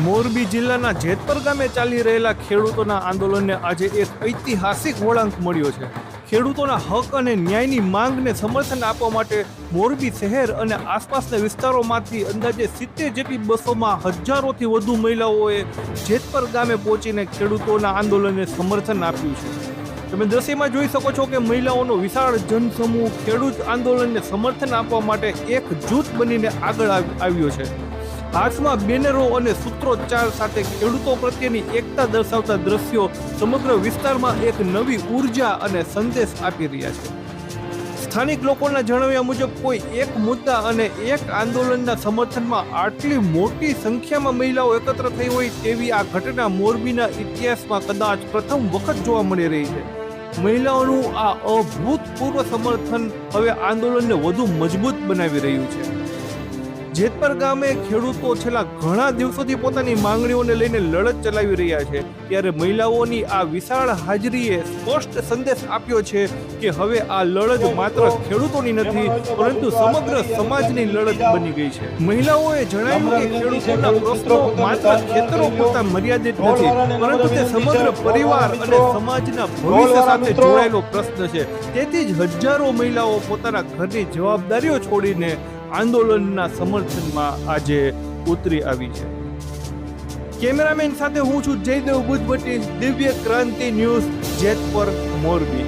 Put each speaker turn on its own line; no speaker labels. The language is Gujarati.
મોરબી જિલ્લાના જેતપર ગામે ચાલી રહેલા ખેડૂતોના આંદોલનને આજે એક ઐતિહાસિક વળાંક મળ્યો છે. ખેડૂતોના હક અને ન્યાયની માંગને સમર્થન આપવા માટે મોરબી શહેર અને આસપાસના વિસ્તારોમાંથી અંદાજે 70 જેટલી બસોમાં હજારોથી વધુ મહિલાઓએ જેતપર ગામે પહોંચીને ખેડૂતોના આંદોલનને સમર્થન આપ્યું છે. તમે દ્રશ્યમાં જોઈ શકો છો કે મહિલાઓનો વિશાળ જનસમૂહ ખેડૂત આંદોલનને સમર્થન આપવા માટે એક જૂથ બનીને આગળ આવ્યો છે. હાથમાં બેનરો અને સૂત્રોચ્ચાર સાથે ખેડૂતો પ્રત્યેની એકતા દર્શાવતા દ્રશ્યો સમગ્ર વિસ્તારમાં એક નવી ઉર્જા અને સંદેશ આપી રહ્યા છે. સ્થાનિક લોકોના જણાવ્યા મુજબ કોઈ એક મુદ્દા અને એક આંદોલનના સમર્થનમાં આટલી મોટી સંખ્યામાં મહિલાઓ એકત્ર થઈ હોય તેવી આ ઘટના મોરબીના ઇતિહાસમાં કદાચ પ્રથમ વખત જોવા મળી રહી છે. મહિલાઓનું આ અભૂતપૂર્વ સમર્થન હવે આંદોલનને વધુ મજબૂત બનાવી રહ્યું છે. જેતપર ગામે ખેડૂતો છેલ્લા ઘણા દિવસોથી પોતાની માંગણીઓને લઈને લડત ચલાવી રહ્યા છે, ત્યારે મહિલાઓની આ વિશાળ હાજરીએ સ્પષ્ટ સંદેશ આપ્યો છે કે હવે આ લડત માત્ર ખેડૂતોની નથી પરંતુ સમગ્ર સમાજની લડત બની ગઈ છે. મહિલાઓએ જણાવ્યું કે ખેડૂતોના પ્રશ્નો માત્ર ખેતરો પૂરતા મર્યાદિત નથી પરંતુ તે સમગ્ર પરિવાર અને સમાજના ભવિષ્ય સાથે જોડાયેલો પ્રશ્ન છે. તેથી જ હજારો મહિલાઓ પોતાના ઘરની જવાબદારીઓ છોડીને આંદોલનના સમર્થનમાં આજે ઉતરી આવી છે. કેમેરામેન સાથે હું છું જયદેવ બુદ્ધભટ્ટી, દિવ્ય ક્રાંતિ ન્યૂઝ, જેતપર, મોરબી.